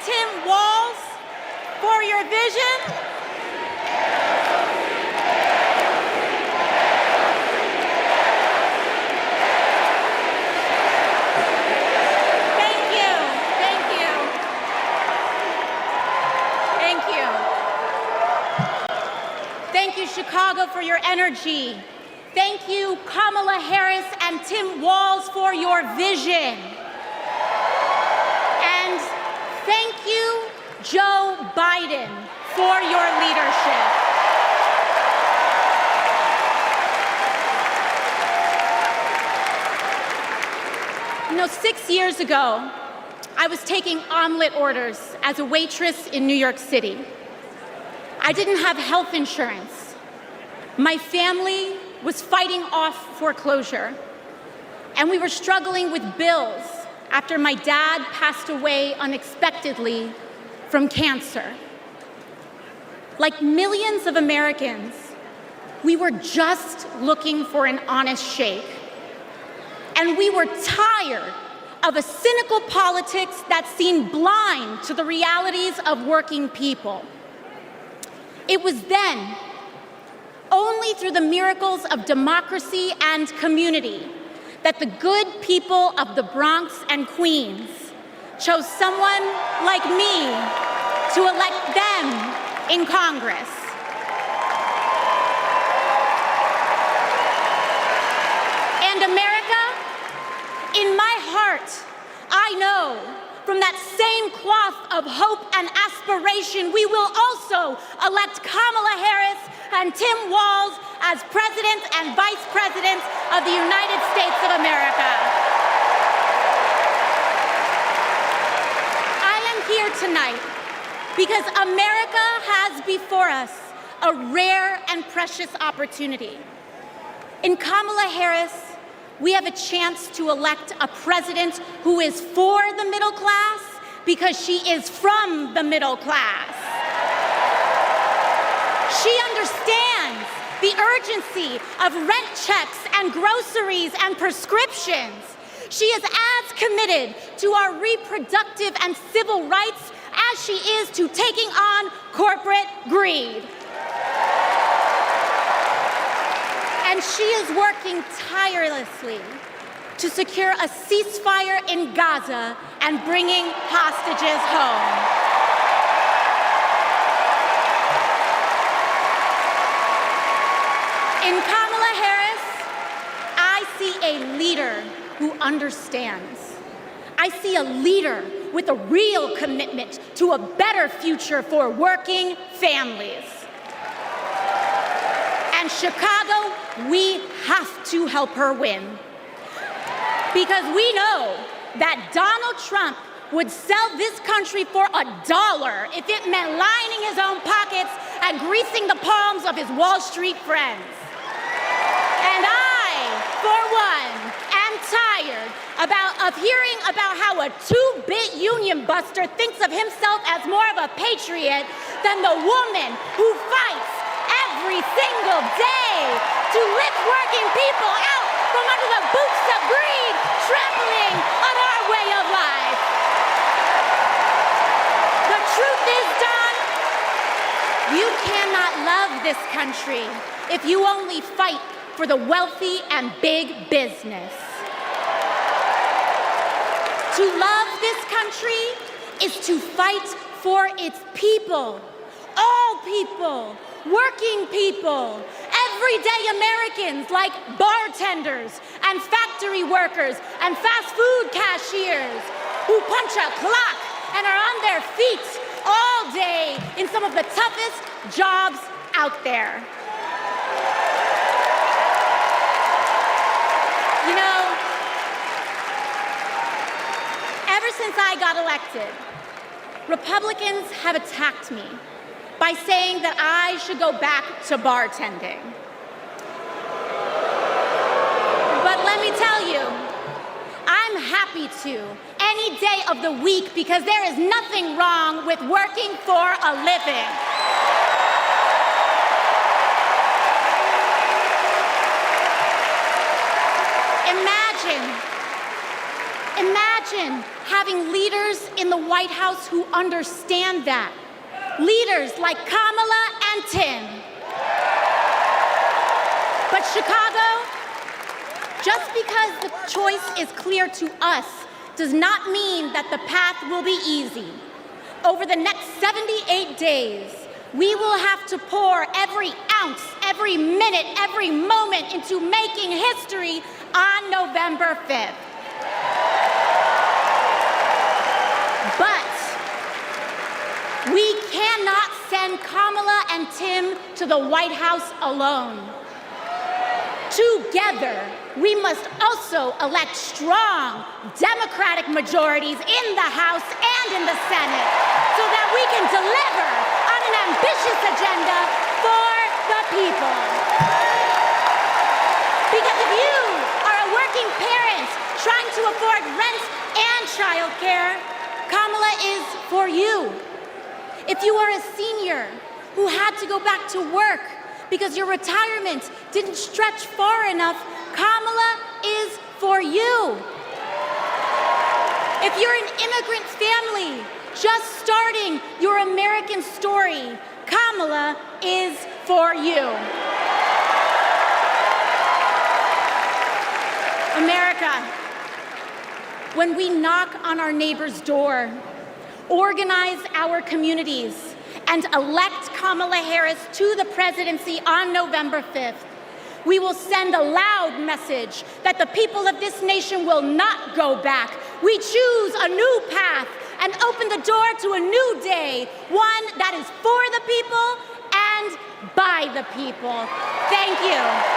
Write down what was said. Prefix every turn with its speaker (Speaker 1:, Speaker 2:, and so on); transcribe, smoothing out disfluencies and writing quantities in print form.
Speaker 1: Tim Walz for your vision. Thank you, Chicago, for your energy. Thank you, Kamala Harris and Tim Walz, for your vision. And thank you, Joe Biden, for your leadership. You know, 6 years ago, I was taking omelet orders as a waitress in New York City. I didn't have health insurance. My family was fighting off foreclosure, and we were struggling with bills after my dad passed away unexpectedly from cancer. Like millions of Americans, we were just looking for an honest shake. And we were tired of a cynical politics that seemed blind to the realities of working people. It was then, only through the miracles of democracy and community, that the good people of the Bronx and Queens chose someone like me to elect them in Congress. And America, in my heart, I know from that same cloth of hope and aspiration, we will also elect Kamala Harris and Tim Walz as President and Vice President of the United States of America. I am here tonight because America has before us a rare and precious opportunity. In Kamala Harris, we have a chance to elect a president who is for the middle class because she is from the middle class. She understands the urgency of rent checks and groceries and prescriptions. She is as committed to our reproductive and civil rights as she is to taking on corporate greed. And she is working tirelessly to secure a ceasefire in Gaza and bringing hostages home. In Kamala Harris, I see a leader who understands. I see a leader with a real commitment to a better future for working families. And Chicago, we have to help her win. Because we know that Donald Trump would sell this country for $1 if it meant lining his own pockets and greasing the palms of his Wall Street friends. And I, for one, am tired of hearing about how a two-bit union buster thinks of himself as more of a patriot than the woman who fights every single day to lift working people out from under the boots of greed, trampling on our way of life. The truth is, Don, you cannot love this country if you only fight for the wealthy and big business. To love this country is to fight for its people, all people, working people, everyday Americans like bartenders and factory workers and fast food cashiers who punch a clock and are on their feet all day in some of the toughest jobs out there. You know, ever since I got elected, Republicans have attacked me by saying that I should go back to bartending. But let me tell you, I'm happy to any day of the week because there is nothing wrong with working for a living. Imagine having leaders in the White House who understand that. Leaders like Kamala and Tim. But Chicago, just because the choice is clear to us does not mean that the path will be easy. Over the next 78 days, we will have to pour every ounce, every minute, every moment into making history on November 5th. But we cannot send Kamala and Tim to the White House alone. Together, we must also elect strong Democratic majorities in the House and in the Senate so that we can deliver on an ambitious agenda for the people. Because if you are a working parent trying to afford rent and childcare, Kamala is for you. If you are a senior who had to go back to work because your retirement didn't stretch far enough, Kamala is for you. If you're an immigrant family just starting your American story, Kamala is for you. America, when we knock on our neighbor's door, organize our communities, and elect Kamala Harris to the presidency on November 5th, we will send a loud message that the people of this nation will not go back. We choose a new path and open the door to a new day, one that is for the people and by the people. Thank you.